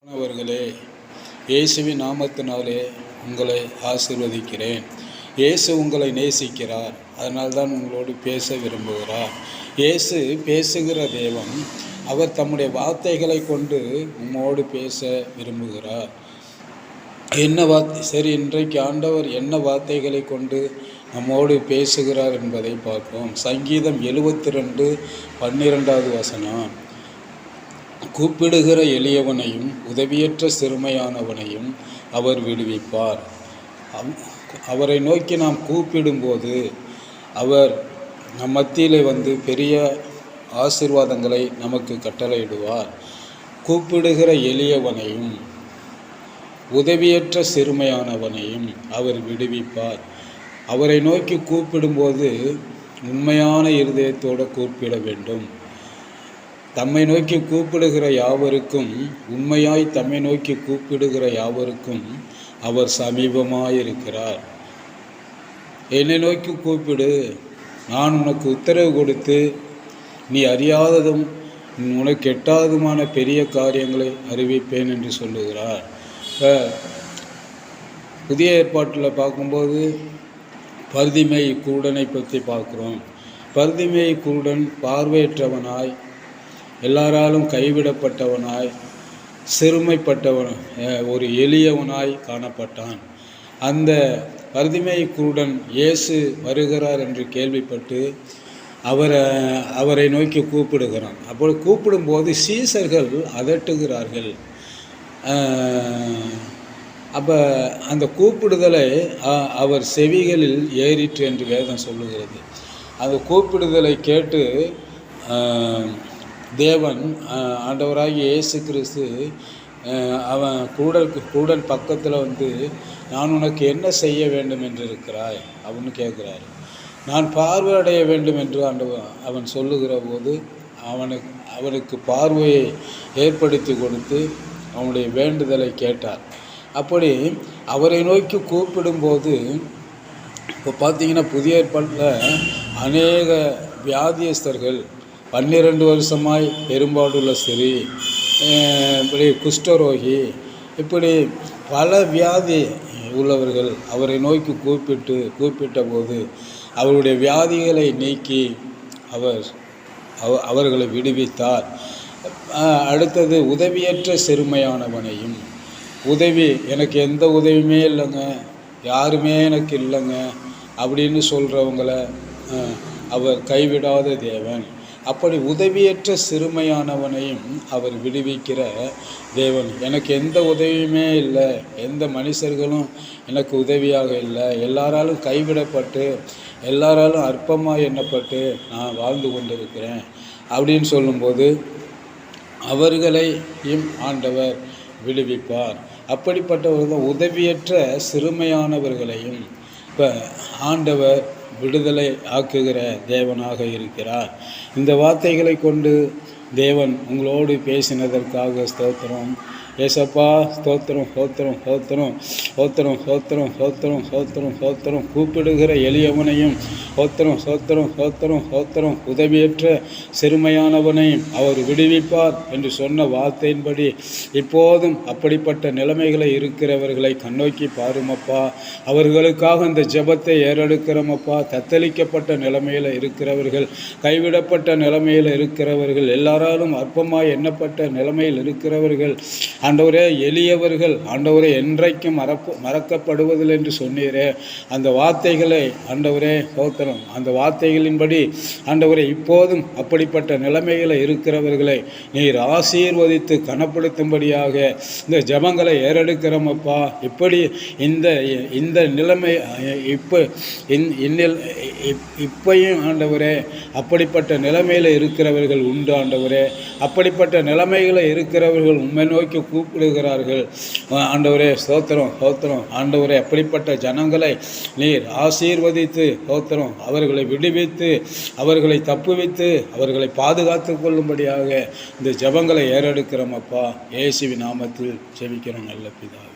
மாணவர்களே, இயேசுவின் நாமத்தினாலே உங்களை ஆசீர்வதிக்கிறேன். இயேசு உங்களை நேசிக்கிறார். அதனால்தான் உங்களோடு பேச விரும்புகிறார். இயேசு பேசுகிற தேவன். அவர் தம்முடைய வார்த்தைகளை கொண்டு உம்மோடு பேச விரும்புகிறார். சரி, இன்றைக்கு ஆண்டவர் என்ன வார்த்தைகளை கொண்டு நம்மோடு பேசுகிறார் என்பதை பார்ப்போம். சங்கீதம் 72:12 வசனம். கூப்பிடுகிற எளியவனையும் உதவியற்ற சிறுமையானவனையும் அவர் விடுவிப்பார். அவரை நோக்கி நாம் கூப்பிடும்போது அவர் நம் மத்தியிலே வந்து பெரிய ஆசீர்வாதங்களை நமக்கு கட்டளையிடுவார். கூப்பிடுகிற எளியவனையும் உதவியற்ற சிறுமையானவனையும் அவர் விடுவிப்பார். அவரை நோக்கி கூப்பிடும்போது உண்மையான இருதயத்தோடு கூப்பிட வேண்டும். தம்மை நோக்கி கூப்பிடுகிற யாவருக்கும், உண்மையாய் தம்மை நோக்கி கூப்பிடுகிற யாவருக்கும் அவர் சமீபமாயிருக்கிறார். என்னை நோக்கி கூப்பிடு, நான் உனக்கு உத்தரவு கொடுத்து நீ அறியாததும் உனக்கு எட்டாததுமான பெரிய காரியங்களை அறிவிப்பேன் என்று சொல்லுகிறார். புதிய ஏற்பாட்டில் பார்க்கும்போது பர்திமை குருடனை பற்றி பார்க்குறோம். பர்திமை குருடன் பார்வையற்றவனாய், எல்லாராலும் கைவிடப்பட்டவனாய், சிறுமைப்பட்டவன், ஒரு எளியவனாய் காணப்பட்டான். அந்த பர்திமை குருடன் இயேசு வருகிறார் என்று கேள்விப்பட்டு அவரை நோக்கி கூப்பிடுகிறான். அப்படி கூப்பிடும்போது சீசர்கள் அதட்டுகிறார்கள். அப்போ அந்த கூப்பிடுதலை அவர் செவிகளில் ஏறிற்று என்று வேதம் சொல்லுகிறது. அந்த கூப்பிடுதலை கேட்டு தேவன் ஆண்டவராகிய இயேசு கிறிஸ்து அவன் கூடன் பக்கத்தில் வந்து, நான் உனக்கு என்ன செய்ய வேண்டும் என்று இருக்கிறாய் அப்படின்னு கேட்குறாரு. நான் பார்வையடைய வேண்டும் என்று அவன் சொல்லுகிற போது அவனுக்கு பார்வையை ஏற்படுத்தி கொடுத்து அவனுடைய வேண்டுதலை கேட்டார். அப்படி அவரை நோக்கி கூப்பிடும்போது இப்போ பார்த்தீங்கன்னா புதிய ஏற்பாட்டில் அநேக வியாதியஸ்தர்கள், 12 வருஷமாய் பெரும்பாடுள்ள ஸ்திரீ, இப்படி குஷ்டரோகி, இப்படி பல வியாதி உள்ளவர்கள் அவரை நோக்கி கூப்பிட்ட போது அவருடைய வியாதிகளை நீக்கி அவர்களை விடுவித்தார். அடுத்தது உதவியற்ற சிறுமையானவனையும், எனக்கு எந்த உதவியுமே இல்லைங்க, யாருமே எனக்கு இல்லைங்க அப்படின்னு சொல்கிறவங்கள அவர் கைவிடாத தேவன். அப்படி உதவியற்ற சிறுமையானவனையும் அவர் விடுவிக்கிற தேவன். எனக்கு எந்த உதவியுமே இல்லை, எந்த மனுஷர்களும் எனக்கு உதவியாக இல்லை, எல்லாராலும் கைவிடப்பட்டு எல்லாராலும் அற்பமாக எண்ணப்பட்டு நான் வாழ்ந்து கொண்டிருக்கிறேன் அப்படின்னு சொல்லும்போது அவர்களையும் ஆண்டவர் விடுவிப்பார். அப்படிப்பட்டவர்கள் உதவியற்ற சிறுமையானவர்களையும் இப்போ ஆண்டவர் விடுதலை ஆக்குகிற தேவனாக இருக்கிறார். இந்த வார்த்தைகளை கொண்டு தேவன் உங்களோடு பேசினதற்காக ஸ்தோத்திரம். ஏசப்பா, ஸ்தோத்திரம் ஸ்தோத்திரம் ஸ்தோத்திரம் ஸ்தோத்திரம் ஸ்தோத்திரம் ஸ்தோத்திரம் ஸ்தோத்திரம் ஸ்தோத்திரம். கூப்பிடுகிற எளியவனையும் ஸ்தோத்திரம் ஸ்தோத்திரம் ஸ்தோத்திரம் ஸ்தோத்திரம், உதவியற்ற சிறுமையானவனையும் அவர் விடுவிப்பார் என்று சொன்ன வார்த்தையின்படி இப்போதும் அப்படிப்பட்ட நிலைமைகளை இருக்கிறவர்களை கண்ணோக்கி பாருமப்பா. அவர்களுக்காக இந்த ஜெபத்தை ஏறெடுக்கிறோமப்பா. தத்தளிக்கப்பட்ட நிலைமையில் இருக்கிறவர்கள், கைவிடப்பட்ட நிலைமையில் இருக்கிறவர்கள், எல்லாராலும் அற்பமாய் எண்ணப்பட்ட நிலைமையில் இருக்கிறவர்கள், ஆண்டவரே எளியவர்கள், ஆண்டவரே என்றைக்கும் மறக்கப்படுவதில்லை என்று சொன்னீரே. அந்த வார்த்தைகளை ஆண்டவரே ஸ்தோத்திரம், அந்த வார்த்தைகளின்படி ஆண்டவரே இப்போதும் அப்படிப்பட்ட நிலைமைகளை இருக்கிறவர்களை நீர் ஆசீர்வதித்து கனப்படுத்தும்படியாக இந்த ஜெபங்களை ஏறெடுக்கிறோமப்பா. இப்படி இந்த நிலைமை இப்பையும் ஆண்டவரே அப்படிப்பட்ட நிலைமையில் இருக்கிறவர்கள் உண்டு ஆண்டவரே. அப்படிப்பட்ட நிலைமைகளை இருக்கிறவர்கள் உண்மை நோக்கி கூப்பிடுகிறார்கள் ஆண்டவரே. ஸ்தோத்திரம் ஸ்தோத்திரம் ஆண்டவரே. அப்படிப்பட்ட ஜனங்களை நீர் ஆசீர்வதித்து ஸ்தோத்திரம், அவர்களை விடுவித்து அவர்களை தப்புவித்து அவர்களை பாதுகாத்து கொள்ளும்படியாக இந்த ஜெபங்களை ஏறெடுக்கிறோம் அப்பா. இயேசுவின் நாமத்தில் ஜெபிக்கிறோம் நல்ல பிதாவே.